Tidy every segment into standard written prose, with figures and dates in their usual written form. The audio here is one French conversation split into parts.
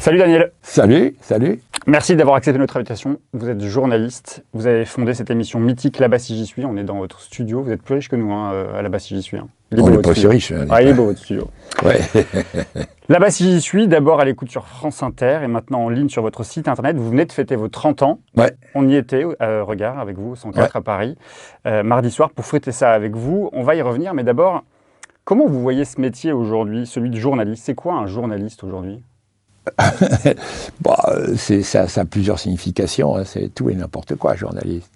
Salut Daniel. Salut, salut. Merci d'avoir accepté notre invitation. Vous êtes journaliste, vous avez fondé cette émission mythique Là-bas si j'y suis. On est dans votre studio, vous êtes plus riche que nous à Là-bas si j'y suis. On n'est pas aussi riche. Il est beau votre studio. Ouais. Là-bas si j'y suis, d'abord à l'écoute sur France Inter et maintenant en ligne sur votre site internet. Vous venez de fêter vos 30 ans. Ouais. On y était, Regard, avec vous, au 104 à Paris, mardi soir, pour fêter ça avec vous. On va y revenir, mais d'abord, comment vous voyez ce métier aujourd'hui, celui de journaliste? C'est quoi un journaliste aujourd'hui? Ça a plusieurs significations, hein. C'est tout et n'importe quoi, journaliste.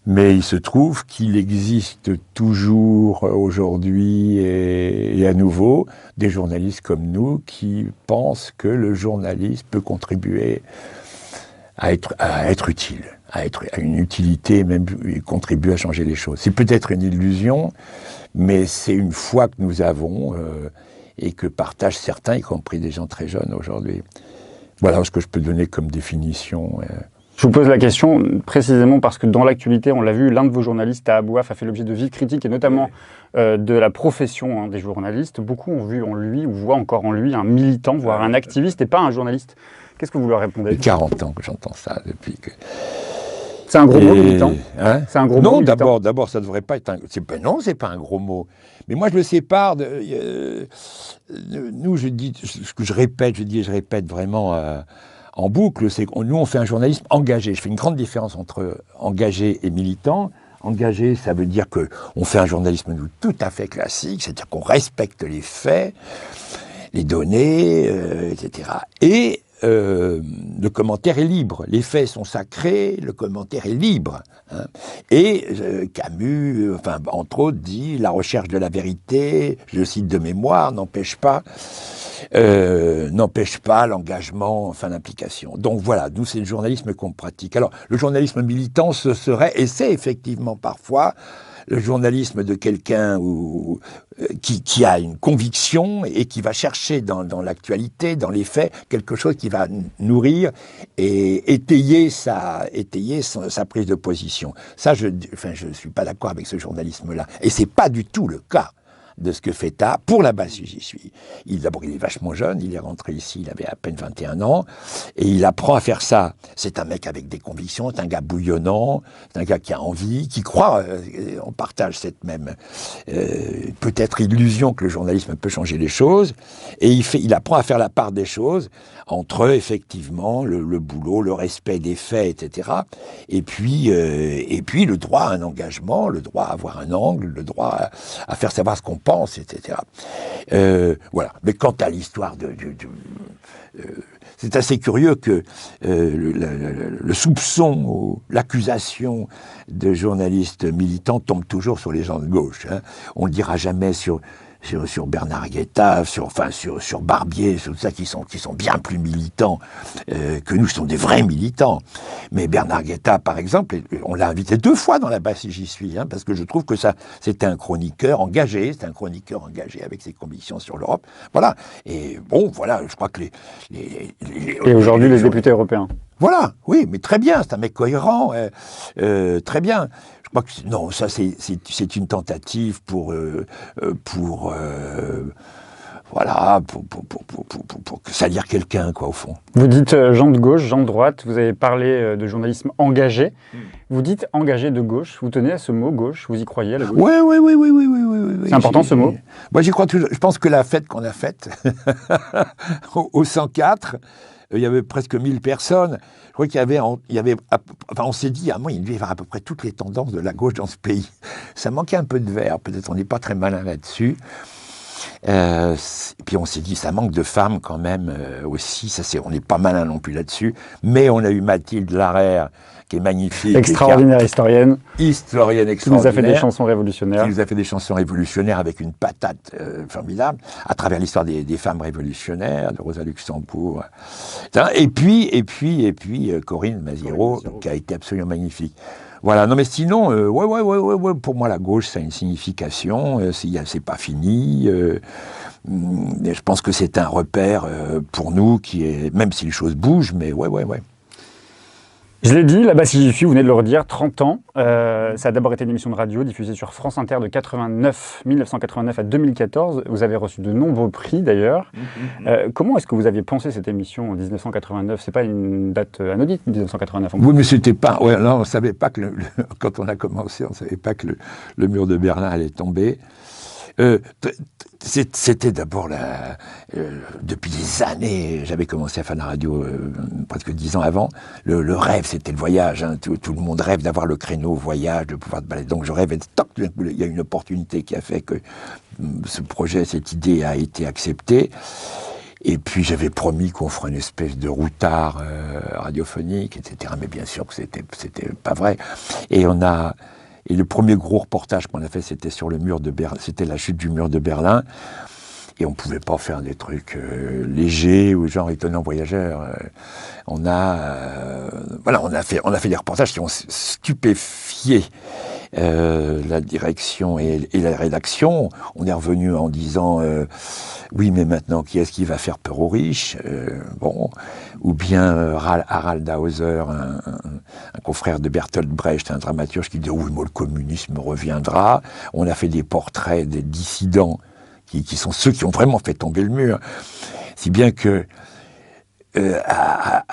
Mais il se trouve qu'il existe toujours aujourd'hui et à nouveau des journalistes comme nous qui pensent que le journaliste peut contribuer à être utile, à une utilité, même contribuer à changer les choses. C'est peut-être une illusion, mais c'est une foi que nous avons et que partagent certains, y compris des gens très jeunes aujourd'hui. Voilà ce que je peux donner comme définition. Je vous pose la question précisément parce que dans l'actualité, on l'a vu, l'un de vos journalistes à Abouaf a fait l'objet de vives critiques et notamment de la profession des journalistes. Beaucoup ont vu en lui ou voient encore en lui un militant, voire un activiste et pas un journaliste. Qu'est-ce que vous leur répondez? Il y a 40 ans que j'entends ça depuis que... C'est un gros mot, militant. Hein? C'est un gros mot, militant. Non, d'abord, ça ne devrait pas être un... Non, c'est pas un gros mot. Mais moi, je le sépare de... nous, je dis, ce que je répète vraiment en boucle, c'est que nous, on fait un journalisme engagé. Je fais une grande différence entre engagé et militant. Engagé, ça veut dire qu'on fait un journalisme, nous, tout à fait classique, c'est-à-dire qu'on respecte les faits, les données, etc. Et le commentaire est libre. Les faits sont sacrés, le commentaire est libre. Hein. Et Camus, entre autres, dit « La recherche de la vérité, je cite de mémoire, n'empêche pas l'engagement, l'implication. » Donc voilà, nous, c'est le journalisme qu'on pratique. Alors, le journalisme militant, ce serait, et c'est effectivement parfois, le journalisme de quelqu'un qui a une conviction et qui va chercher dans l'actualité, dans les faits, quelque chose qui va nourrir et étayer sa prise de position. Ça, je suis pas d'accord avec ce journalisme-là. Et c'est pas du tout le cas de ce que fait Ta pour Là-bas si j'y suis. D'abord, il est vachement jeune, il est rentré ici, il avait à peine 21 ans, et il apprend à faire ça. C'est un mec avec des convictions, c'est un gars bouillonnant, c'est un gars qui a envie, qui croit, on partage cette même peut-être illusion que le journalisme peut changer les choses, et il apprend à faire la part des choses entre, effectivement, le boulot, le respect des faits, etc., et puis le droit à un engagement, le droit à avoir un angle, le droit à faire savoir ce qu'on pense, etc. Voilà. Mais quant à l'histoire c'est assez curieux que le soupçon ou l'accusation de journalistes militants tombe toujours sur les gens de gauche. Hein. On ne le dira jamais sur Bernard Guetta, sur Barbier, sur tout ça, qui sont bien plus militants que nous, sont des vrais militants. Mais Bernard Guetta, par exemple, on l'a invité 2 fois dans Là-bas si j'y suis, parce que je trouve que c'était un chroniqueur engagé, avec ses convictions sur l'Europe. Voilà. Et bon, voilà, je crois que Et aujourd'hui, les députés européens. Voilà, oui, mais très bien, c'est un mec cohérent, très bien. Je crois que non, ça c'est une tentative pour salir quelqu'un, quoi, au fond. Vous dites gens de gauche, gens de droite, vous avez parlé de journalisme engagé. Vous dites engagé de gauche, vous tenez à ce mot gauche, vous y croyez à la gauche? Oui. C'est important ce mot? Moi j'y crois toujours. Je pense que la fête qu'on a faite au 104, il y avait presque 1000 personnes. Je crois qu'il y avait, on s'est dit, il devait y avoir à peu près toutes les tendances de la gauche dans ce pays. Ça manquait un peu de verre, peut-être on n'est pas très malin là-dessus. Et puis on s'est dit, ça manque de femmes quand même aussi, on n'est pas malin non plus là-dessus. Mais on a eu Mathilde Larère, qui est magnifique. Extraordinaire historienne. Historienne extraordinaire. Qui nous a fait des chansons révolutionnaires. Qui nous a fait des chansons révolutionnaires avec une patate formidable, à travers l'histoire des femmes révolutionnaires, de Rosa Luxembourg. Et puis Corinne Maziero, qui a été absolument magnifique. Voilà, non mais sinon, pour moi la gauche ça a une signification, c'est pas fini, je pense que c'est un repère pour nous qui est, même si les choses bougent, mais ouais. Je l'ai dit, là-bas si j'y suis, vous venez de le redire, 30 ans. Ça a d'abord été une émission de radio diffusée sur France Inter de 1989 à 2014. Vous avez reçu de nombreux prix d'ailleurs. Comment est-ce que vous aviez pensé cette émission en 1989 ? C'est pas une date anodine, 1989. Oui, mais c'était pas. Ouais, là, on savait pas que quand on a commencé, on savait pas que le mur de Berlin allait tomber. C'était d'abord depuis des années, j'avais commencé à faire la radio presque 10 ans avant. Le rêve, c'était le voyage. Hein. Tout le monde rêve d'avoir le créneau voyage, de pouvoir te balader. Donc je rêvais. Toc, il y a une opportunité qui a fait que ce projet, cette idée a été acceptée. Et puis j'avais promis qu'on ferait une espèce de routard radiophonique, etc. Mais bien sûr que c'était pas vrai. Et le premier gros reportage qu'on a fait, c'était sur le mur de Berlin, c'était la chute du mur de Berlin. Et on pouvait pas faire des trucs légers ou genre étonnants voyageurs. On a fait des reportages qui ont stupéfié la direction et la rédaction. On est revenu en disant oui, mais maintenant qui est-ce qui va faire peur aux riches ou bien Harald Hauser, un confrère de Bertolt Brecht, un dramaturge qui dit oui, moi le communisme reviendra. On a fait des portraits des dissidents qui sont ceux qui ont vraiment fait tomber le mur. Si bien que à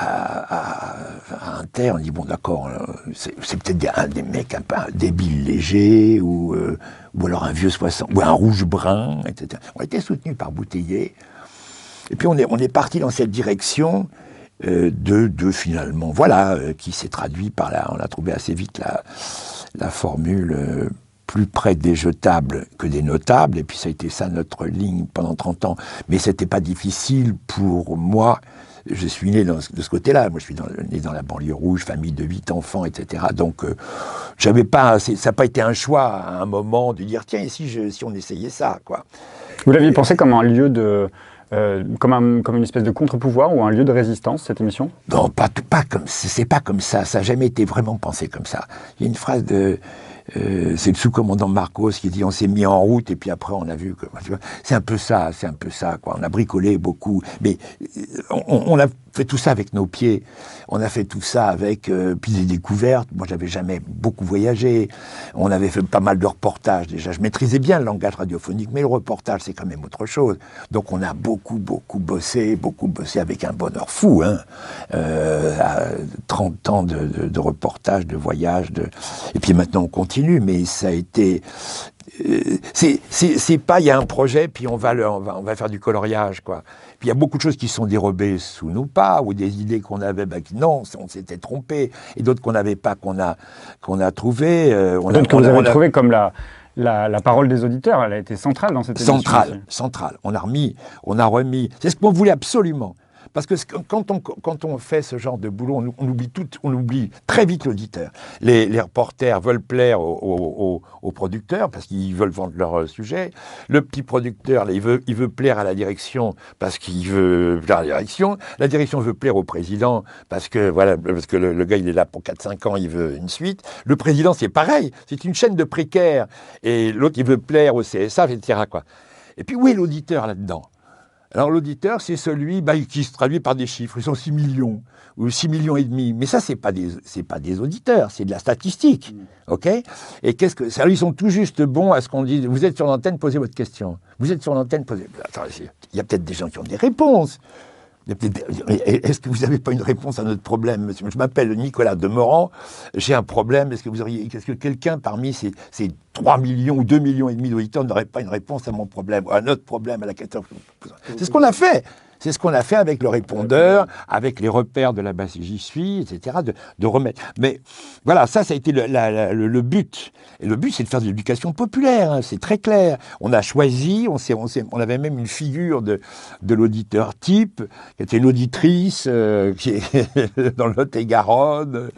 Inter, on dit bon d'accord, c'est peut-être un des mecs un débile léger ou alors un vieux 60 ou un rouge brun, etc. On a été soutenus par Bouteiller. Et puis on est parti dans cette direction de finalement, qui s'est traduit par on a trouvé assez vite la formule plus près des jetables que des notables, et puis ça a été ça notre ligne pendant 30 ans. Mais c'était pas difficile pour moi. Je suis né de ce côté-là. Moi, je suis né dans la banlieue rouge, famille de 8 enfants, etc. Donc, j'avais pas. Ça n'a pas été un choix à un moment de dire tiens, et si on essayait ça, quoi. Vous l'aviez pensé comme un lieu de comme une espèce de contre-pouvoir ou un lieu de résistance, cette émission ? Non, pas comme. C'est pas comme ça. Ça n'a jamais été vraiment pensé comme ça. Il y a une phrase c'est le sous-commandant Marcos qui dit on s'est mis en route et puis après on a vu que c'est un peu ça quoi. On a bricolé beaucoup, mais on a fait tout ça avec nos pieds. On a fait tout ça avec puis des découvertes. Moi, j'avais jamais beaucoup voyagé. On avait fait pas mal de reportages déjà. Je maîtrisais bien le langage radiophonique, mais le reportage c'est quand même autre chose. Donc on a beaucoup bossé avec un bonheur fou. Hein. 30 ans de reportage, de voyage, et puis maintenant on continue. Mais ça a été c'est pas il y a un projet puis on va faire du coloriage quoi. Puis il y a beaucoup de choses qui sont dérobées sous nos pas ou des idées qu'on avait non, on s'était trompé, et d'autres qu'on n'avait pas qu'on a trouvé d'autres que vous avez trouvé comme la parole des auditeurs, elle a été centrale dans cette émission. Centrale. On a remis. C'est ce qu'on voulait absolument. Parce que quand on fait ce genre de boulot, on oublie très vite l'auditeur. Les reporters veulent plaire aux producteurs parce qu'ils veulent vendre leur sujet. Le petit producteur, là, il veut plaire à la direction parce qu'il veut plaire à la direction. La direction veut plaire au président parce que le gars il est là pour 4-5 ans, il veut une suite. Le président c'est pareil, c'est une chaîne de précaires. Et l'autre il veut plaire au CSA, etc. quoi. Et puis où est l'auditeur là-dedans ? Alors l'auditeur, c'est celui qui se traduit par des chiffres. Ils sont 6 millions ou 6 millions et demi. Mais ça, c'est pas des auditeurs, c'est de la statistique. OK ? Et ils sont tout juste bons à ce qu'on dit. Vous êtes sur l'antenne, posez votre question. Vous êtes sur l'antenne, posez. Attends, il y a peut-être des gens qui ont des réponses. Est-ce que vous n'avez pas une réponse à notre problème, monsieur ? Je m'appelle Nicolas Demorand, j'ai un problème. Est-ce que quelqu'un parmi ces 3 millions ou 2 millions et demi d'auditeurs n'aurait pas une réponse à mon problème, ou à notre problème, à la question ? C'est ce qu'on a fait. C'est ce qu'on a fait avec le répondeur, avec les repères de la base j'y suis, etc., de remettre. Mais voilà, ça a été le but. Et le but, c'est de faire de l'éducation populaire, hein, c'est très clair. On a choisi, on avait même une figure de l'auditeur type, qui était une auditrice, qui est dans le Lot-et-Garonne,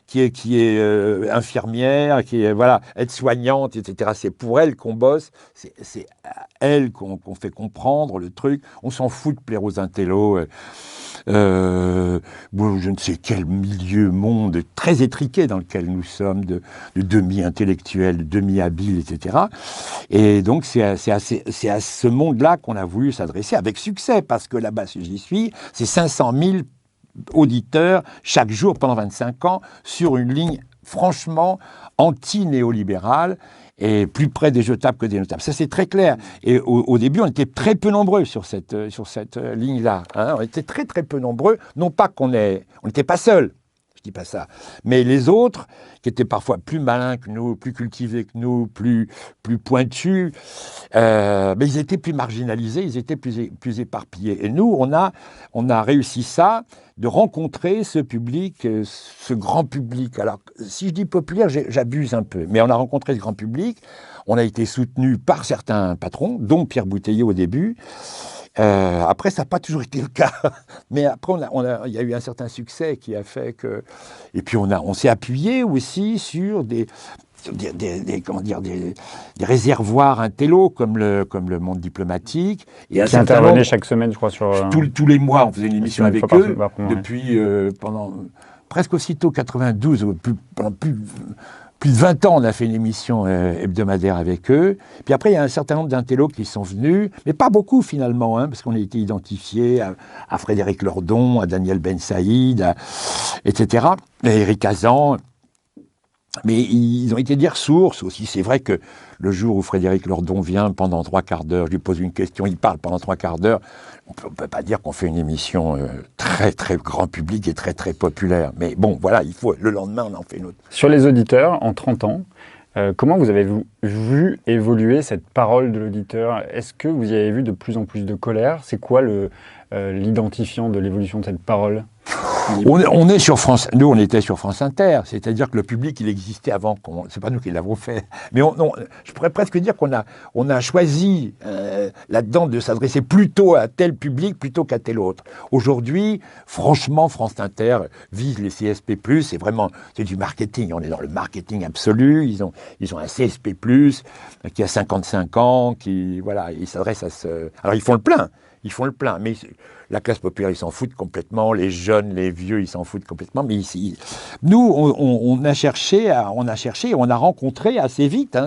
qui est infirmière, qui est aide-soignante, etc. C'est pour elle qu'on bosse, c'est à elle qu'on fait comprendre le truc. On s'en fout de plaire aux intellos. Je ne sais quel monde très étriqué dans lequel nous sommes, de demi-intellectuels, de demi-habiles, etc. Et donc c'est à ce monde-là qu'on a voulu s'adresser avec succès, parce que là-bas, si j'y suis, c'est 500 000 auditeurs chaque jour pendant 25 ans sur une ligne franchement anti-néolibérale et plus près des jetables que des notables. Ça, c'est très clair. Et au début, on était très peu nombreux sur cette ligne-là. Hein. On était très, très peu nombreux. Non pas on n'était pas seuls. Je dis pas ça. Mais les autres, qui étaient parfois plus malins que nous, plus cultivés que nous, plus pointus, mais ils étaient plus marginalisés, ils étaient plus éparpillés. Et nous, on a réussi ça, de rencontrer ce public, ce grand public. Alors, si je dis populaire, j'abuse un peu, mais on a rencontré ce grand public, on a été soutenu par certains patrons, dont Pierre Bouteiller au début. Après, ça n'a pas toujours été le cas, mais après, il y a eu un certain succès qui a fait que... Et puis, on s'est appuyé aussi sur des réservoirs intello comme le Monde diplomatique. Et qui intervenaient chaque semaine, je crois, sur... Tous les mois, on faisait une émission avec eux, depuis, pendant presque aussitôt 92, pendant plus de 20 ans, on a fait une émission hebdomadaire avec eux. Puis après, il y a un certain nombre d'intellos qui sont venus, mais pas beaucoup finalement, hein, parce qu'on a été identifiés à Frédéric Lordon, à Daniel Ben Saïd, etc., à Éric Hazan. Mais ils ont été des ressources aussi. C'est vrai que le jour où Frédéric Lordon vient pendant 3/4 d'heure, je lui pose une question, il parle pendant 3/4 d'heure, on ne peut pas dire qu'on fait une émission très, très grand public et très, très populaire. Mais bon, voilà, le lendemain, on en fait une autre. Sur les auditeurs, en 30 ans, comment vous avez vu évoluer cette parole de l'auditeur? Est-ce que vous y avez vu de plus en plus de colère? C'est quoi l'identifiant de l'évolution de cette parole? On est sur France, nous on était sur France Inter, c'est-à-dire que le public il existait avant, c'est pas nous qui l'avons fait, mais je pourrais presque dire qu'on a choisi là-dedans de s'adresser plutôt à tel public plutôt qu'à tel autre. Aujourd'hui, franchement, France Inter vise les CSP+, c'est du marketing, on est dans le marketing absolu, ils ont un CSP+, qui a 55 ans, ils s'adressent à alors ils font le plein, mais la classe populaire, ils s'en foutent complètement, les jeunes, les vieux, ils s'en foutent complètement, mais nous, on a cherché, et on a rencontré assez vite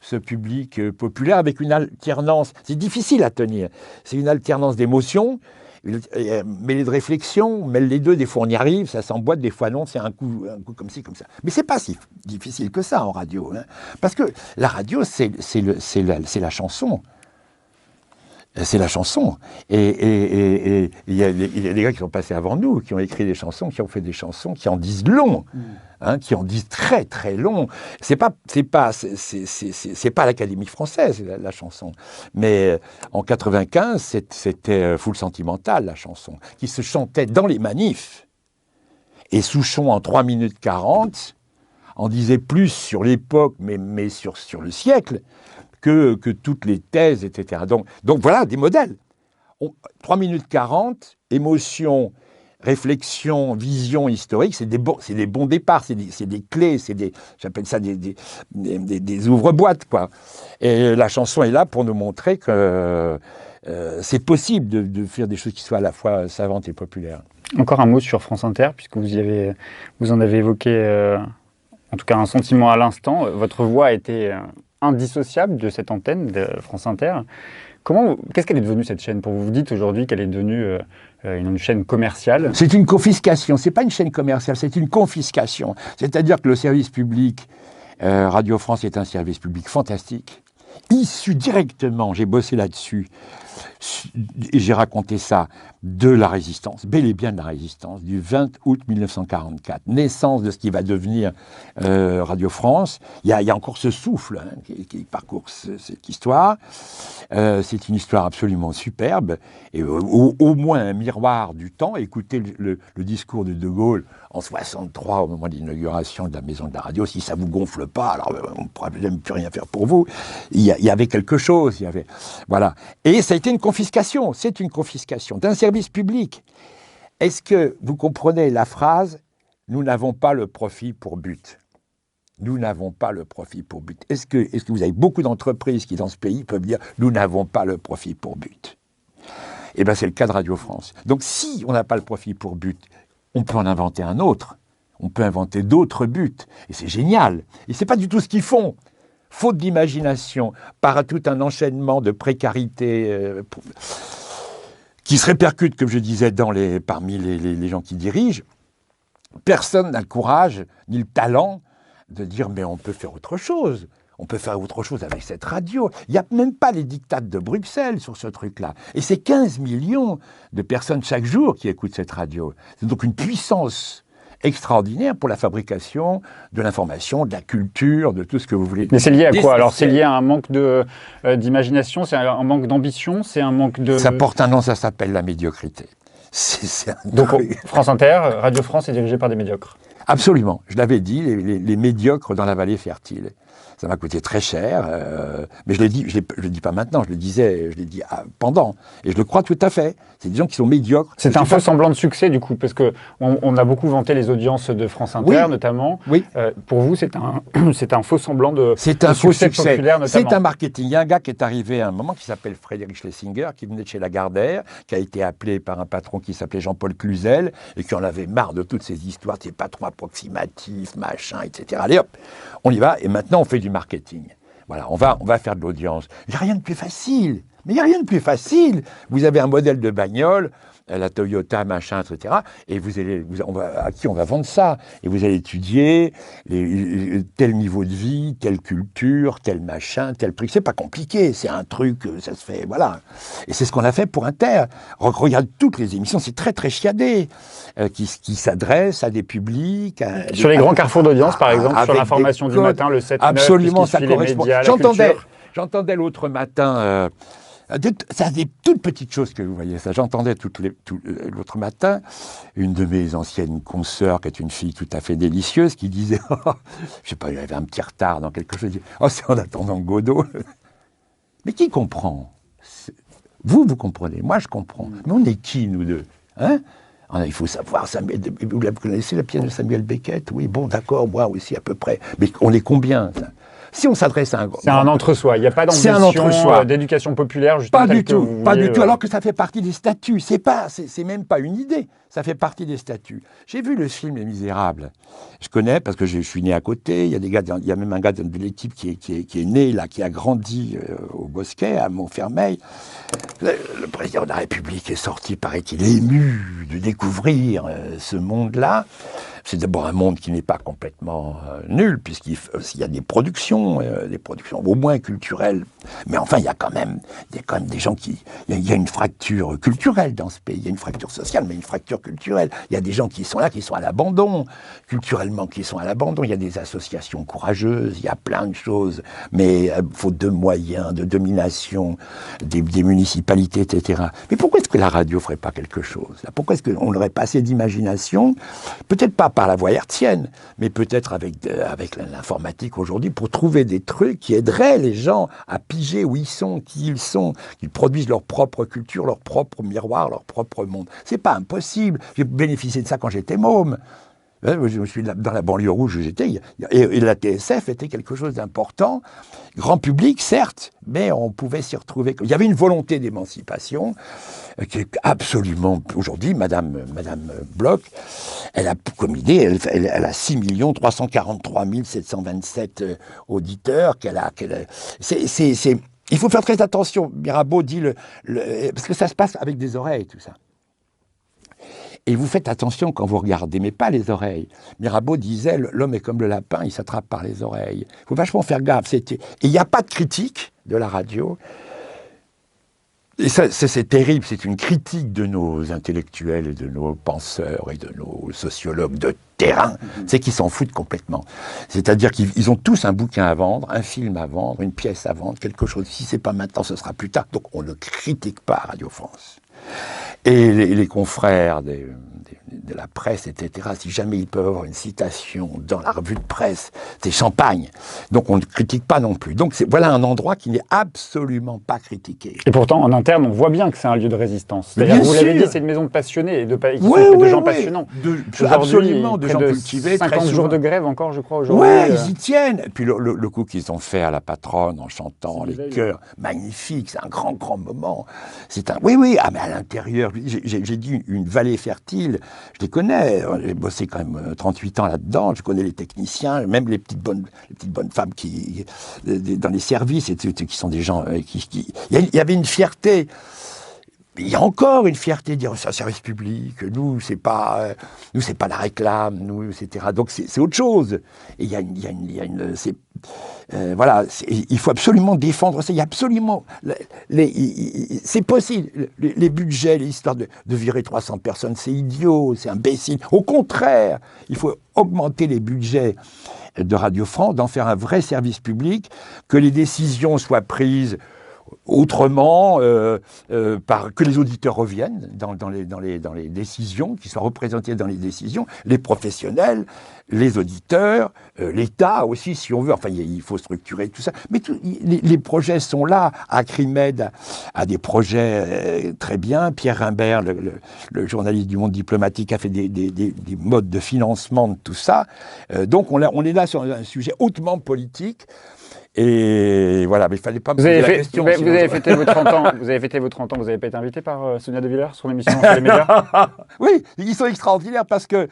ce public populaire avec une alternance, c'est difficile à tenir, c'est une alternance d'émotions, mêlée de réflexion, mêle les deux, des fois on y arrive, ça s'emboîte, des fois non, c'est un coup comme ci, comme ça. Mais c'est pas si difficile que ça en radio, hein, parce que la radio, c'est la chanson. C'est la chanson. Et il y a des gars qui sont passés avant nous, qui ont écrit des chansons, qui ont fait des chansons, qui en disent long, hein, qui en disent très très long. C'est pas l'Académie française la chanson, mais en 95 c'était Foule sentimentale la chanson, qui se chantait dans les manifs. Et Souchon en 3 minutes 40 en disait plus sur l'époque, mais sur le siècle. Que toutes les thèses, etc. Donc voilà, des modèles. 3 minutes 40, émotion, réflexion, vision historique, c'est des bons départs, c'est des clés, j'appelle ça des ouvre-boîtes, quoi. Et la chanson est là pour nous montrer que c'est possible de faire des choses qui soient à la fois savantes et populaires. Encore un mot sur France Inter, puisque vous en avez évoqué, en tout cas un sentiment à l'instant. Votre voix a été... indissociable de cette antenne de France Inter. Qu'est-ce qu'elle est devenue cette chaîne pour vous? Vous dites aujourd'hui qu'elle est devenue une chaîne commerciale. C'est une confiscation, c'est pas une chaîne commerciale, c'est une confiscation. C'est-à-dire que le service public, Radio France est un service public fantastique, issu directement, j'ai bossé là-dessus, et j'ai raconté ça, de la résistance, bel et bien de la résistance, du 20 août 1944, naissance de ce qui va devenir Radio France. Il y a encore ce souffle qui parcourt cette histoire. C'est une histoire absolument superbe, et au moins un miroir du temps. Écoutez le discours de Gaulle en 63, au moment de l'inauguration de la Maison de la Radio. Si ça ne vous gonfle pas, alors on ne pourra même plus rien faire pour vous. Il y avait quelque chose, voilà. Et ça a été une confiscation, c'est une confiscation d'un service public. Est-ce que vous comprenez la phrase « Nous n'avons pas le profit pour but ». Nous n'avons pas le profit pour but. Est-ce que vous avez beaucoup d'entreprises qui, dans ce pays, peuvent dire « Nous n'avons pas le profit pour but ». Eh bien, c'est le cas de Radio France. Donc, si on n'a pas le profit pour but, on peut en inventer un autre. On peut inventer d'autres buts. Et c'est génial. Et c'est pas du tout ce qu'ils font. Faute d'imagination, par tout un enchaînement de précarité qui se répercute, comme je disais, parmi les gens qui dirigent. Personne n'a le courage ni le talent de dire mais on peut faire autre chose. On peut faire autre chose avec cette radio. Il n'y a même pas les dictates de Bruxelles sur ce truc-là. Et c'est 15 millions de personnes chaque jour qui écoutent cette radio. C'est donc une puissance extraordinaire pour la fabrication de l'information, de la culture, de tout ce que vous voulez. Mais c'est lié à quoi? Alors c'est lié à un manque d'imagination, c'est un manque d'ambition, c'est un manque de... Ça porte un nom, ça s'appelle la médiocrité. Donc France Inter, Radio France est dirigée par des médiocres. Absolument. Je l'avais dit, les médiocres dans la vallée fertile. Ça m'a coûté très cher, mais je le dis pas maintenant, je le dis pendant. Et je le crois tout à fait. C'est des gens qui sont médiocres. C'est un faux semblant de succès, du coup, parce qu'on a beaucoup vanté les audiences de France Inter, notamment. Oui. Pour vous, c'est un faux semblant de succès populaire, notamment. C'est un marketing. Il y a un gars qui est arrivé à un moment qui s'appelle Frédéric Schlesinger, qui venait de chez Lagardère, qui a été appelé par un patron qui s'appelait Jean-Paul Cluzel, et qui en avait marre de toutes ces histoires, ces patrons approximatifs, machin, etc. Allez hop, on y va, et maintenant on fait du marketing. Voilà, on va faire de l'audience. Il n'y a rien de plus facile. Mais il n'y a rien de plus facile. Vous avez un modèle de bagnole, la Toyota, machin, etc. Et à qui on va vendre ça? Et vous allez étudier tel niveau de vie, telle culture, tel machin, tel prix. C'est pas compliqué. C'est un truc, ça se fait, voilà. Et c'est ce qu'on a fait pour Inter. Regarde toutes les émissions, c'est très très chiadé, qui s'adressent à des publics. Sur les grands carrefours d'audience, par exemple, sur l'information du matin, le 7-9, absolument, ça correspond. Médias, j'entendais l'autre matin. C'est des toutes petites choses que vous voyez ça. J'entendais l'autre matin une de mes anciennes consoeurs, qui est une fille tout à fait délicieuse, qui disait, je sais pas, il y avait un petit retard dans quelque chose. C'est en attendant Godot. Mais qui comprend? Vous comprenez, moi je comprends. Mais on est qui, nous deux, hein? Il faut savoir, vous connaissez la pièce de Samuel Beckett? Oui, bon, d'accord, moi aussi à peu près. Mais on est combien, ça? Si on s'adresse à un... C'est un entre-soi, il n'y a pas d'ambition d'éducation populaire, justement. Pas du tout, alors que ça fait partie des statuts. C'est même pas une idée, ça fait partie des statuts. J'ai vu le film Les Misérables. Je connais parce que je suis né à côté, il y a même un gars de l'équipe qui est né là, qui a grandi au Bosquet, à Montfermeil. Le président de la République est sorti, paraît-il, ému de découvrir ce monde-là. C'est d'abord un monde qui n'est pas complètement nul, puisqu'il y a des productions au moins culturelles. Mais enfin, il y a quand même des gens il y a une fracture culturelle dans ce pays. Il y a une fracture sociale, mais une fracture culturelle. Il y a des gens qui sont là, qui sont à l'abandon, culturellement, qui sont à l'abandon. Il y a des associations courageuses, il y a plein de choses. Mais faute de moyens, de domination, des municipalités, etc. Mais pourquoi est-ce que la radio ferait pas quelque chose là? Pourquoi est-ce qu'on n'aurait pas assez d'imagination? Peut-être pas par la voie hertzienne, mais peut-être avec l'informatique aujourd'hui, pour trouver des trucs qui aideraient les gens à piger où ils sont, qui ils sont, qu'ils produisent leur propre culture, leur propre miroir, leur propre monde. C'est pas impossible. J'ai bénéficié de ça quand j'étais môme. Je suis dans la banlieue rouge où j'étais, et la TSF était quelque chose d'important. Grand public, certes, mais on pouvait s'y retrouver. Il y avait une volonté d'émancipation qui est absolument... Aujourd'hui, Madame Bloch, elle a comme idée, elle a 6 343 727 auditeurs. Il faut faire très attention. Mirabeau dit parce que ça se passe avec des oreilles, tout ça. Et vous faites attention quand vous regardez, mais pas les oreilles. Mirabeau disait, l'homme est comme le lapin, il s'attrape par les oreilles. Il faut vachement faire gaffe. Et il n'y a pas de critique de la radio. Et ça, c'est terrible, c'est une critique de nos intellectuels et de nos penseurs et de nos sociologues de terrain. C'est qu'ils s'en foutent complètement. C'est-à-dire qu'ils ont tous un bouquin à vendre, un film à vendre, une pièce à vendre, quelque chose. Si c'est pas maintenant, ce sera plus tard. Donc on ne critique pas Radio France. Et les confrères de la presse, etc., si jamais ils peuvent avoir une citation dans la revue de presse, c'est champagne. Donc on ne critique pas non plus. Donc voilà un endroit qui n'est absolument pas critiqué. Et pourtant, en interne, on voit bien que c'est un lieu de résistance. C'est-à-dire, vous l'avez dit, c'est une maison de passionnés et de gens passionnants. Absolument, de gens cultivés. 50 jours de grève encore, je crois, aujourd'hui. Ouais, ils y tiennent. Et puis le coup qu'ils ont fait à la patronne en chantant les chœurs, magnifique, c'est un grand, grand moment. Oui, mais à l'intérieur, j'ai dit une vallée fertile, je les connais, j'ai bossé quand même 38 ans là-dedans, je connais les techniciens, même les petites bonnes femmes dans les services, qui sont des gens il y avait une fierté. il y a encore une fierté de dire c'est un service public, nous c'est pas la réclame, nous etc. Donc c'est autre chose. Et il y a une voilà, il faut absolument défendre ça. Il y a absolument c'est possible. Les budgets, les histoires de virer 300 personnes, c'est idiot, c'est imbécile. Au contraire, il faut augmenter les budgets de Radio France, d'en faire un vrai service public, que les décisions soient prises autrement, que les auditeurs reviennent dans les décisions, qu'ils soient représentés dans les décisions, les professionnels, les auditeurs, l'État aussi, si on veut. Enfin, il faut structurer tout ça. Mais les projets sont là. Acrimed a des projets très bien. Pierre Rimbert, le journaliste du Monde diplomatique, a fait des modes de financement de tout ça. Donc, on est là sur un sujet hautement politique. Et voilà, mais il ne fallait pas me poser la question. Vous avez fêté vos 30 ans, vous n'avez pas été invité par Sonia De Villers sur l'émission sur les médias? Oui, ils sont extraordinaires parce que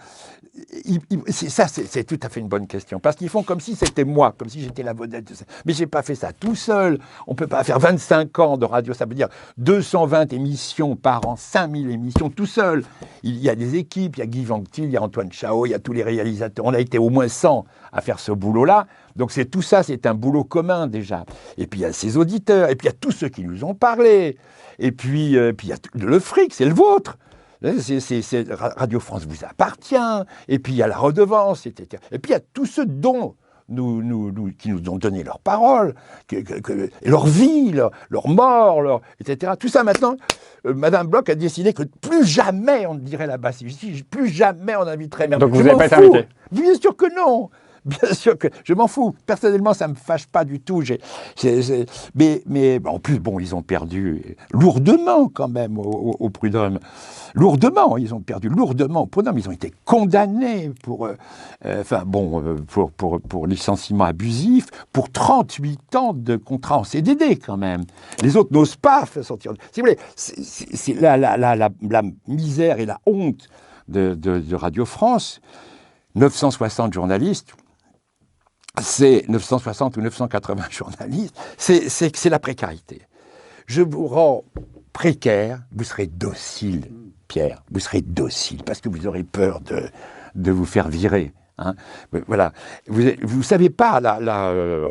c'est tout à fait une bonne question. Parce qu'ils font comme si c'était moi, comme si j'étais la vedette de ça. Mais je n'ai pas fait ça tout seul. On ne peut pas faire 25 ans de radio, ça veut dire 220 émissions par an, 5000 émissions tout seul. Il y a des équipes, il y a Guy Vanctil, il y a Antoine Chao, il y a tous les réalisateurs. On a été au moins 100 à faire ce boulot-là. Donc tout ça, c'est un boulot commun déjà. Et puis il y a ces auditeurs, et puis il y a tous ceux qui nous ont parlé. Et puis il y a le fric, c'est le vôtre. Radio France vous appartient. Et puis il y a la redevance, etc. Et puis il y a tous ceux dont qui nous ont donné leur parole, leur vie, leur mort, etc. Tout ça maintenant, Madame Bloch a décidé que plus jamais on ne dirait là-bas, plus jamais on inviterait Merlin. Donc vous n'avez pas été invité? Bien sûr que non. Bien sûr que je m'en fous. Personnellement, ça me fâche pas du tout. Mais en plus, bon, ils ont perdu lourdement quand même au Prud'homme. Lourdement, ils ont perdu lourdement au Prud'homme. Ils ont été condamnés pour licenciement abusif, pour 38 ans de contrat en CDD quand même. Les autres n'osent pas sortir. Si vous voulez, c'est la misère et la honte de Radio France. 960 journalistes. C'est 960 ou 980 journalistes, c'est la précarité. Je vous rends précaire, vous serez docile, Pierre, vous serez docile, parce que vous aurez peur de vous faire virer. Hein. Voilà. Vous savez pas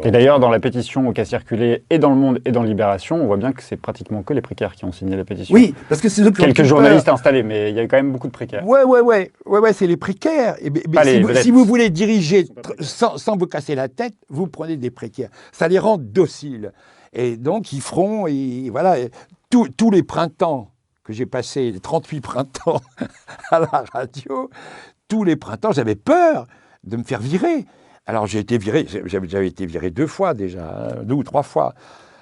Et d'ailleurs, dans la pétition qui a circulé et dans Le Monde et dans Libération, on voit bien que c'est pratiquement que les précaires qui ont signé la pétition. Oui, parce que c'est eux qui ont quelques journalistes installés, mais il y a quand même beaucoup de précaires. Ouais, c'est les précaires. Si vous voulez diriger sans vous casser la tête, vous prenez des précaires. Ça les rend dociles. Et donc, ils feront, et voilà, tous les printemps que j'ai passés, les 38 printemps à la radio, tous les printemps, j'avais peur de me faire virer. Alors j'ai été viré, j'avais été viré 2 fois déjà, 2 ou 3 fois.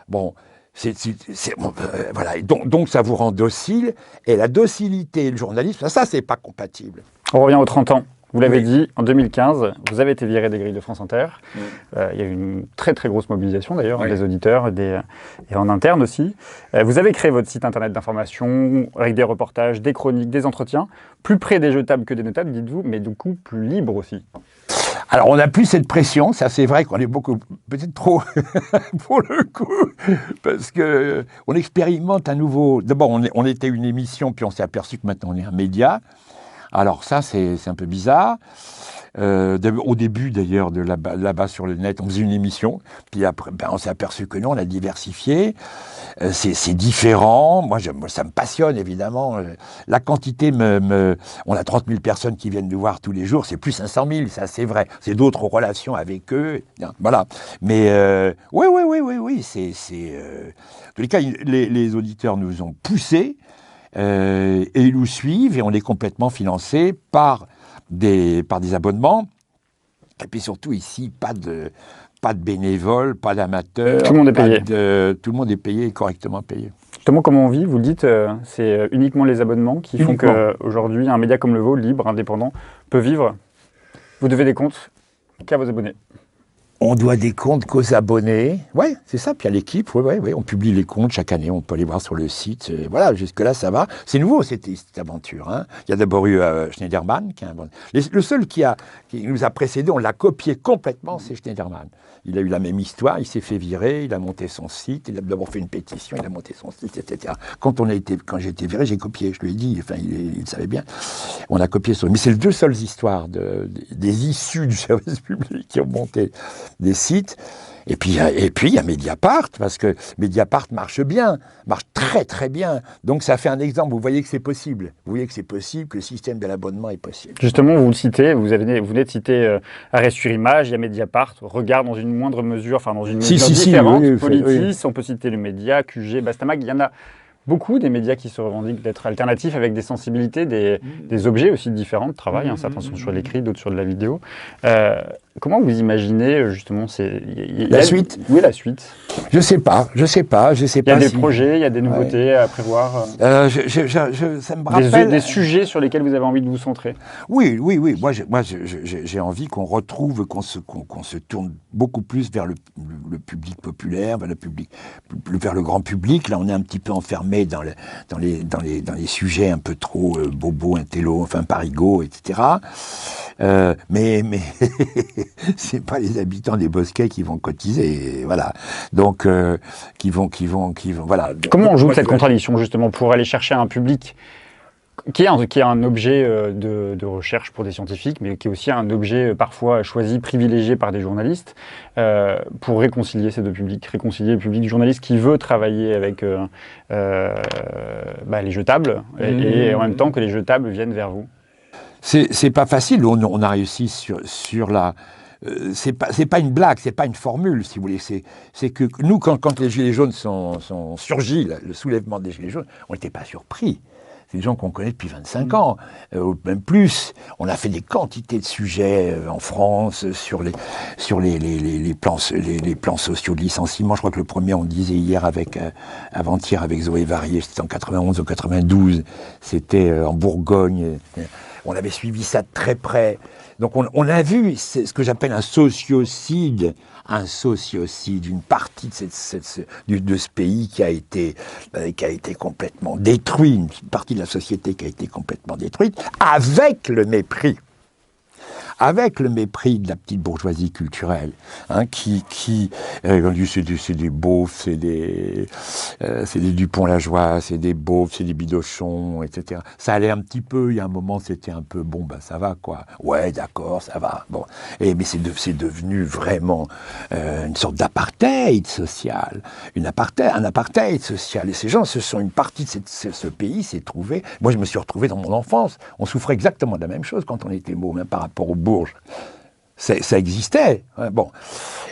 Bon, voilà. Donc ça vous rend docile, et la docilité et le journalisme, ça c'est pas compatible. On revient aux 30 ans. Vous l'avez dit, en 2015, vous avez été viré des grilles de France Inter. Il y a eu une très très grosse mobilisation d'ailleurs, des auditeurs et en interne aussi. Vous avez créé votre site internet d'information avec des reportages, des chroniques, des entretiens, plus près des jetables que des notables, dites-vous, mais du coup plus libre aussi. Alors, on n'a plus cette pression, ça c'est vrai qu'on est beaucoup, peut-être trop, pour le coup, parce que on expérimente un nouveau... D'abord, on était une émission, puis on s'est aperçu que maintenant on est un média. Alors ça, c'est un peu bizarre. Au début, d'ailleurs, là-bas sur le net, on faisait une émission, puis après, on s'est aperçu que non, on a diversifié. C'est différent. Moi, ça me passionne, évidemment. La quantité on a 30 000 personnes qui viennent nous voir tous les jours. C'est plus 500 000, ça, c'est vrai. C'est d'autres relations avec eux. Voilà. Mais oui. En tous les cas, les auditeurs nous ont poussés. Et ils nous suivent, et on est complètement financé par des abonnements. Et puis surtout ici, pas de bénévoles, pas d'amateurs. Tout le monde est payé. Tout le monde est payé et correctement payé. Justement, comment on vit? Vous le dites, c'est uniquement les abonnements qui font qu'aujourd'hui, un média comme le vôtre, libre, indépendant, peut vivre. Vous devez des comptes qu'à vos abonnés. On doit des comptes qu'aux abonnés. Ouais, c'est ça. Puis à l'équipe, ouais, on publie les comptes chaque année. On peut aller voir sur le site. Voilà, jusque-là, ça va. C'est nouveau, cette aventure. Hein. Il y a d'abord eu Schneiderman. Le seul qui nous a précédé, on l'a copié complètement, c'est Schneiderman. Il a eu la même histoire. Il s'est fait virer. Il a monté son site. Il a d'abord fait une pétition. Il a monté son site, etc. Quand j'ai été viré, j'ai copié. Je lui ai dit. Enfin, il savait bien. On a copié son. Mais c'est les deux seules histoires des issues du service public qui ont monté des sites. Et puis il y a Mediapart, parce que Mediapart marche bien, marche très très bien. Donc ça fait un exemple, vous voyez que c'est possible. Vous voyez que c'est possible, que le système de l'abonnement est possible. Justement, vous le citez, vous venez de citer Arrêt sur Image, il y a Mediapart, Regard dans une moindre mesure, enfin dans une mesure différente, oui, Politis, on peut citer le Média, QG, Bastamag, il y en a beaucoup des médias qui se revendiquent d'être alternatifs avec des sensibilités, des objets aussi différents de travail. Certains sont sur l'écrit, d'autres sur de la vidéo. Comment vous imaginez justement la suite? Oui, la suite. Je sais pas. Il y a des projets, il y a des nouveautés à prévoir. Ça me rappelle des sujets sur lesquels vous avez envie de vous centrer. Oui. Moi, j'ai envie qu'on retrouve, qu'on se tourne beaucoup plus vers le public populaire, vers le grand public. Là, on est un petit peu enfermé dans les sujets un peu trop bobo, intello, enfin parigo, etc. Mais c'est pas les habitants des Bosquets qui vont cotiser, voilà. Donc qui vont, voilà. Comment on joue cette contradiction justement pour aller chercher un public qui est un objet de recherche pour des scientifiques, mais qui est aussi un objet parfois choisi, privilégié par des journalistes, pour réconcilier ces deux publics, réconcilier le public du journaliste qui veut travailler avec les jetables, et en même temps que les jetables viennent vers vous. C'est pas facile. On a réussi sur la. C'est pas une blague, c'est pas une formule, si vous voulez. C'est que nous, quand les Gilets jaunes sont surgis, le soulèvement des Gilets jaunes, on n'était pas surpris. C'est des gens qu'on connaît depuis 25 ans, même plus. On a fait des quantités de sujets en France sur les plans sociaux de licenciement. Je crois que le premier, on disait hier avant-hier avec Zoé Varier, c'était en 91 ou 92, c'était en Bourgogne. On avait suivi ça de très près. Donc on a vu ce que j'appelle un sociocide, une partie de ce pays qui a été complètement détruit, une partie de la société qui a été complètement détruite, avec le mépris de la petite bourgeoisie culturelle, hein, qui c'est des beaufs, c'est des Dupont-Lajoie, c'est des beaufs, c'est des bidochons, etc. Ça allait un petit peu, il y a un moment, c'était un peu, ça va, quoi. Ouais, d'accord, ça va, bon. Mais c'est devenu vraiment une sorte d'apartheid social, un apartheid social. Et ces gens, une partie de ce pays s'est trouvé. Moi, je me suis retrouvé dans mon enfance. On souffrait exactement de la même chose quand on était môme, hein, par rapport aux Bourges. Ça existait. Hein, bon.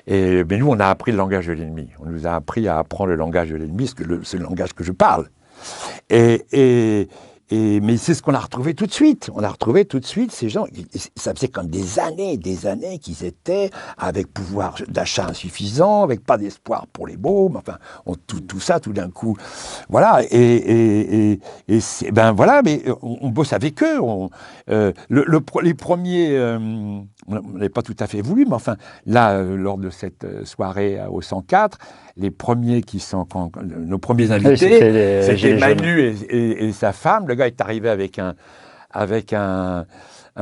Mais nous, on a appris le langage de l'ennemi. On nous a appris à apprendre le langage de l'ennemi, c'est le langage que je parle. Mais c'est ce qu'on a retrouvé tout de suite. On a retrouvé tout de suite ces gens. Ça faisait comme des années qu'ils étaient avec pouvoir d'achat insuffisant, avec pas d'espoir pour les mômes. Enfin, tout ça, tout d'un coup, voilà. Voilà. Mais on bosse avec eux. Les premiers, on n'avait pas tout à fait voulu, mais enfin, là, lors de cette soirée au 104. Les premiers nos premiers invités, c'était Manu et sa femme. Le gars est arrivé avec un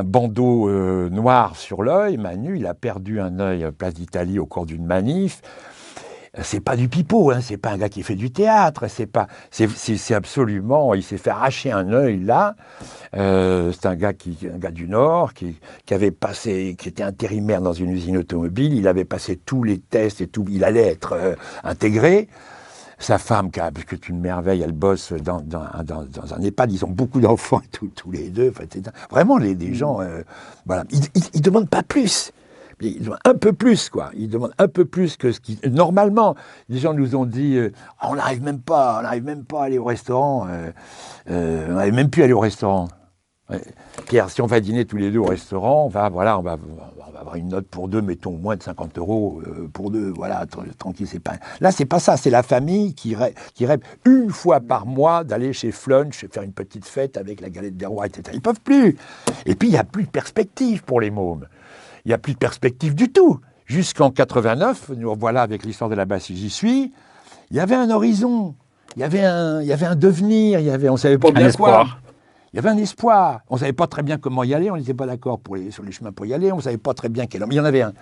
bandeau noir sur l'œil. Manu, il a perdu un œil place d'Italie au cours d'une manif. C'est pas du pipeau, hein, c'est pas un gars qui fait du théâtre, c'est absolument, il s'est fait arracher un œil là. C'est un gars du Nord qui était intérimaire dans une usine automobile. Il avait passé tous les tests et tout, il allait être intégré. Sa femme, qui est une merveille, elle bosse dans un EHPAD, ils ont beaucoup d'enfants tous les deux. Vraiment, des gens, voilà, ils demandent pas plus. Ils demandent un peu plus, quoi. Ils demandent un peu plus que ce qui... Normalement, les gens nous ont dit on n'arrive même pas à aller au restaurant. On n'arrive même plus à aller au restaurant. Ouais. Pierre, si on va dîner tous les deux au restaurant, on va avoir une note pour deux, mettons au moins de 50 € pour deux. Voilà, tranquille, c'est pas... Là, c'est pas ça. C'est la famille qui rêve une fois par mois d'aller chez Flunch, faire une petite fête avec la galette des rois, etc. Ils peuvent plus. Et puis, il n'y a plus de perspective pour les mômes. Il n'y a plus de perspective du tout. jusqu'en 89, nous revoilà avec l'histoire de là-bas si j'y suis, il y avait un horizon, il y avait un devenir, on ne savait pas bien quoi. Il y avait un espoir. On ne savait pas très bien comment y aller, on n'était pas d'accord sur les chemins pour y aller, on ne savait pas très bien quel homme. Il y en avait un.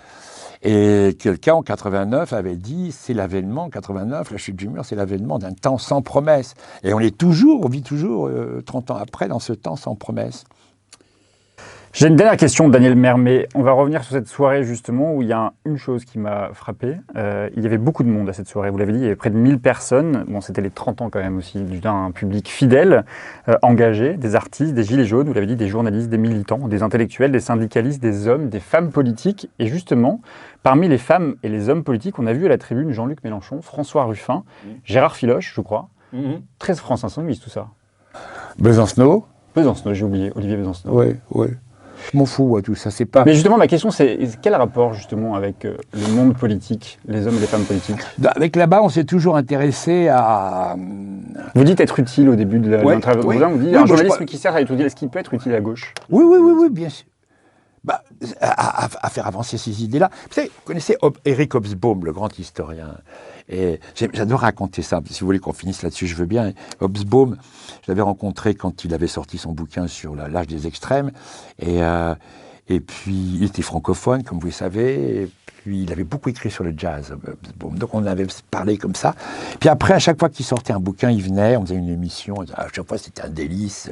Et quelqu'un en 89 avait dit, c'est l'avènement, 89, la chute du mur, c'est l'avènement d'un temps sans promesse. Et on vit toujours, 30 ans après, dans ce temps sans promesse. J'ai une dernière question, Daniel Mermet. On va revenir sur cette soirée justement où il y a une chose qui m'a frappé. Il y avait beaucoup de monde à cette soirée, vous l'avez dit, il y avait près de 1000 personnes. Bon, c'était les 30 ans quand même aussi, d'un public fidèle, engagé, des artistes, des gilets jaunes, vous l'avez dit, des journalistes, des militants, des intellectuels, des syndicalistes, des hommes, des femmes politiques. Et justement, parmi les femmes et les hommes politiques, on a vu à la tribune Jean-Luc Mélenchon, François Ruffin, Gérard Filoche, je crois. 13 France Insoumise, tout ça. Besancenot, j'ai oublié, Olivier Besancenot. Oui. Je m'en fous, tout ça, c'est pas... Mais justement, ma question, c'est quel rapport, justement, avec le monde politique, les hommes et les femmes politiques? Avec là-bas, on s'est toujours intéressé à... Vous dites être utile au début de l'interview. Vous dites un journalisme qui sert à être utile. Est-ce qu'il peut être utile à gauche? Oui, bien sûr. À faire avancer ces idées-là. Vous savez, vous connaissez Eric Hobsbawm, le grand historien. Et j'adore raconter ça. Si vous voulez qu'on finisse là-dessus, je veux bien. Hobsbawm, je l'avais rencontré quand il avait sorti son bouquin sur l'âge des extrêmes. Et puis, il était francophone, comme vous le savez. Et puis, il avait beaucoup écrit sur le jazz. Donc, on avait parlé comme ça. Puis après, à chaque fois qu'il sortait un bouquin, il venait, on faisait une émission. À chaque fois, c'était un délice.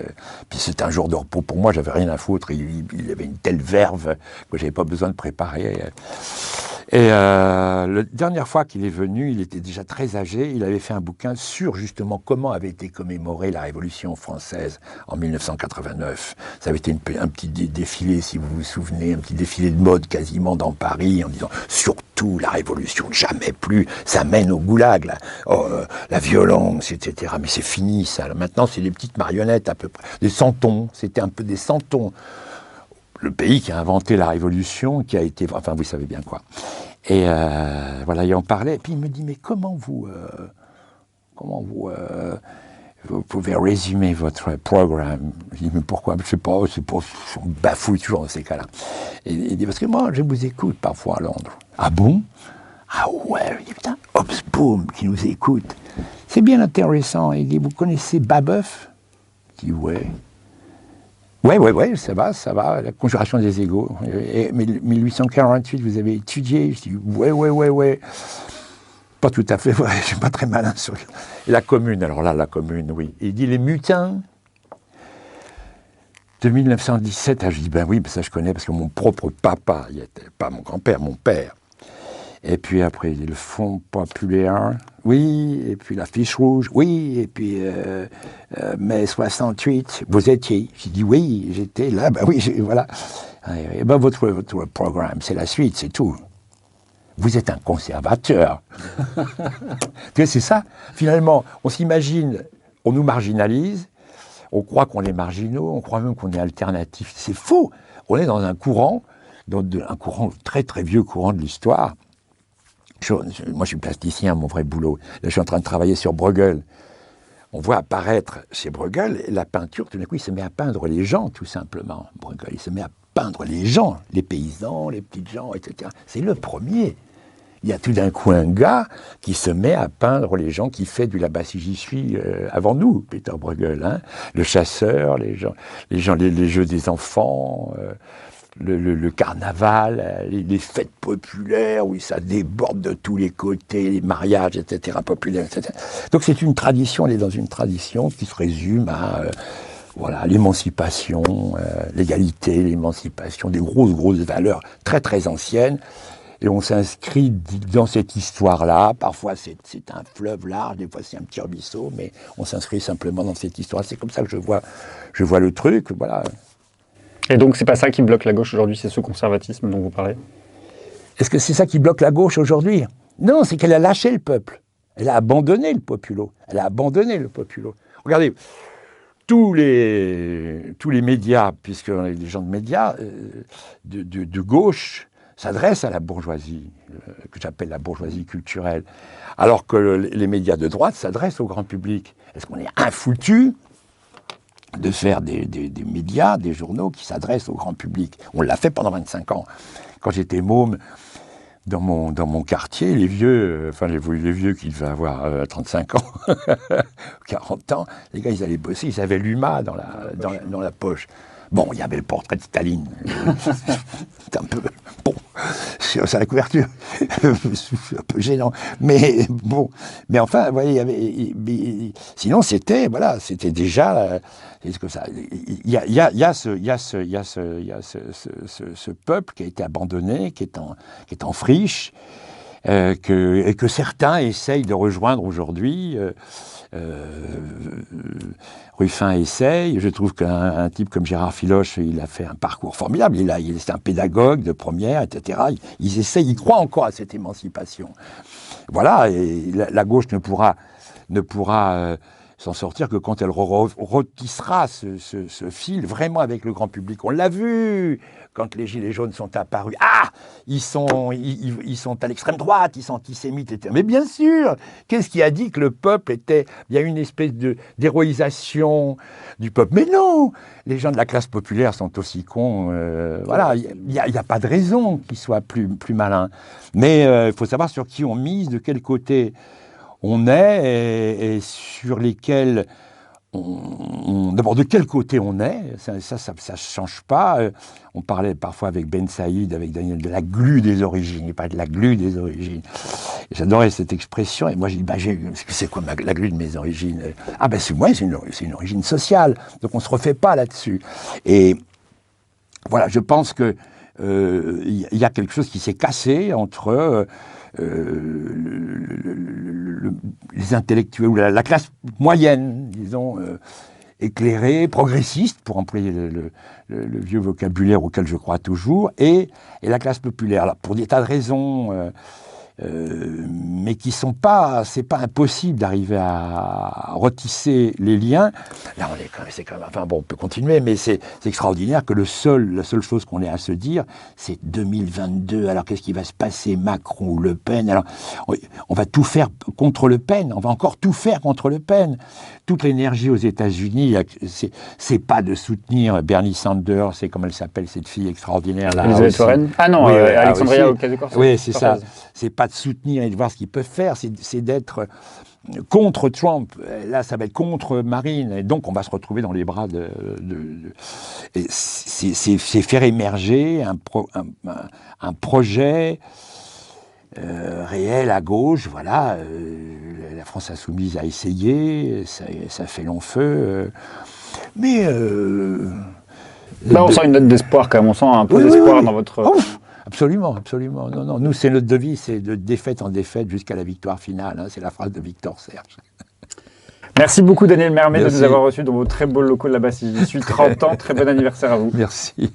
Puis, c'était un jour de repos pour moi. J'avais rien à foutre. Il avait une telle verve que j'avais pas besoin de préparer. Et la dernière fois qu'il est venu, il était déjà très âgé. Il avait fait un bouquin sur justement comment avait été commémorée la Révolution française en 1989. Ça avait été un petit défilé, si vous vous souvenez, un petit défilé de mode quasiment dans Paris, en disant surtout la Révolution, jamais plus, ça mène au goulag, la violence, etc. Mais c'est fini ça. Maintenant, c'est des petites marionnettes à peu près, des santons. C'était un peu des santons. Le pays qui a inventé la Révolution, qui a été... Enfin, vous savez bien quoi. Et voilà, il en parlait. Et puis il me dit, mais comment vous pouvez résumer votre programme? Je dis, mais pourquoi? Je ne sais pas, on bafouille toujours dans ces cas-là. Et il dit, parce que moi, je vous écoute parfois à Londres. Ah bon? Ah ouais, il dit, putain, Hobsbawm qui nous écoute. C'est bien intéressant. Il dit, vous connaissez Babeuf? Je dis, ouais. Ouais, ça va, la conjuration des égaux. Et 1848, vous avez étudié? Je dis, ouais. Pas tout à fait, ouais, je suis pas très malin sur... Et la Commune, alors là, la Commune, oui. Il dit, les mutins de 1917, je dis, ben oui, ça je connais, parce que mon propre papa, il était pas mon grand-père, mon père. Et puis après, il dit, le Front populaire, oui, et puis la fiche rouge, oui, et puis mai 68, vous étiez. J'ai dit, oui, j'étais là, ben oui, voilà. Et ben votre programme, c'est la suite, c'est tout. Vous êtes un conservateur. Tu sais, c'est ça. Finalement, on s'imagine, on nous marginalise, on croit qu'on est marginaux, on croit même qu'on est alternatif. C'est faux. On est dans un courant, très très vieux courant de l'histoire. Moi, je suis plasticien, mon vrai boulot. Là, je suis en train de travailler sur Bruegel. On voit apparaître chez Bruegel la peinture. Tout d'un coup, il se met à peindre les gens, tout simplement. Bruegel, il se met à peindre les gens, les paysans, les petites gens, etc. C'est le premier. Il y a tout d'un coup un gars qui se met à peindre les gens, qui fait du là-bas si j'y suis avant nous, Peter Bruegel. Hein. Le chasseur, les jeux des enfants... Le carnaval, les fêtes populaires, oui, ça déborde de tous les côtés, les mariages, etc., populaires, etc. Donc c'est une tradition, elle est dans une tradition qui se résume à l'émancipation, l'égalité, l'émancipation, des grosses valeurs très très anciennes. Et on s'inscrit dans cette histoire-là. Parfois c'est un fleuve large, des fois c'est un petit ruisseau, mais on s'inscrit simplement dans cette histoire. C'est comme ça que je vois le truc, voilà. Et donc, c'est pas ça qui bloque la gauche aujourd'hui, c'est ce conservatisme dont vous parlez? Est-ce que c'est ça qui bloque la gauche aujourd'hui? Non, c'est qu'elle a lâché le peuple. Elle a abandonné le populo. Regardez, tous les médias, puisque les gens de médias de gauche s'adressent à la bourgeoisie, que j'appelle la bourgeoisie culturelle, alors que les médias de droite s'adressent au grand public. Est-ce qu'on est infoutu de faire des médias, des journaux qui s'adressent au grand public? On l'a fait pendant 25 ans. Quand j'étais môme, dans mon quartier, les vieux, les vieux qui devaient avoir 35 ans, 40 ans, les gars, ils allaient bosser, ils avaient l'UMA dans la poche. Bon, il y avait le portrait de Staline. C'est un peu... Bon, c'est la couverture. C'est un peu gênant. Mais bon, mais enfin, vous voyez, sinon, c'était déjà... C'est comme ça. Il y a ce peuple qui a été abandonné, qui est en friche, et que certains essayent de rejoindre aujourd'hui. Ruffin essaye. Je trouve qu'un type comme Gérard Filoche, il a fait un parcours formidable. C'est un pédagogue de première, etc. Ils essayent, ils croient encore à cette émancipation. Voilà, et la gauche ne pourra s'en sortir que quand elle retissera ce fil vraiment avec le grand public. On l'a vu quand les Gilets jaunes sont apparus. Ah, ils sont à l'extrême droite, ils sont antisémites, etc. Mais bien sûr, qu'est-ce qui a dit que le peuple était... Il y a une espèce d'héroïsation du peuple. Mais non, les gens de la classe populaire sont aussi cons. Voilà, il n'y a pas de raison qu'ils soient plus malins. Mais il faut savoir sur qui on mise, de quel côté on est et sur lesquels d'abord de quel côté on est, ça change pas. On parlait parfois avec Ben Saïd, avec Daniel, de la glu des origines, il parlait de la glu des origines. J'adorais cette expression et moi j'ai dit c'est quoi la glu de mes origines? Ah ben c'est une origine sociale, donc on se refait pas là-dessus. Et voilà, je pense que y a quelque chose qui s'est cassé entre les intellectuels ou la classe moyenne, disons, éclairée, progressiste, pour employer le vieux vocabulaire auquel je crois toujours, et la classe populaire. Alors, pour des tas de raisons, mais qui sont pas, c'est pas impossible d'arriver à retisser les liens. Là, c'est quand même, enfin bon, on peut continuer, mais c'est extraordinaire que la seule chose qu'on ait à se dire, c'est 2022. Alors qu'est-ce qui va se passer, Macron ou Le Pen? Alors, on va tout faire contre Le Pen. On va encore tout faire contre Le Pen. Toute l'énergie aux États-Unis, c'est pas de soutenir Bernie Sanders, c'est comme elle s'appelle cette fille extraordinaire là. Elisabeth Warren. Ah non, oui, Alexandria Ocasio-Cortez. Oui, c'est ça. C'est pas de soutenir et de voir ce qu'ils peuvent faire, c'est d'être contre Trump. Là, ça va être contre Marine. Et donc, on va se retrouver dans les bras c'est faire émerger un projet réel à gauche. Voilà. La France Insoumise a essayé. Ça fait long feu. Mais... Là, on sent une note d'espoir quand même. On sent un peu d'espoir dans votre... Oh, absolument, absolument. Non. Nous, c'est notre devise, c'est de défaite en défaite jusqu'à la victoire finale. Hein. C'est la phrase de Victor Serge. Merci beaucoup, Daniel Mermet, de nous avoir reçus dans vos très beaux locaux de la Bastille. 30 ans. Très bon anniversaire à vous. Merci.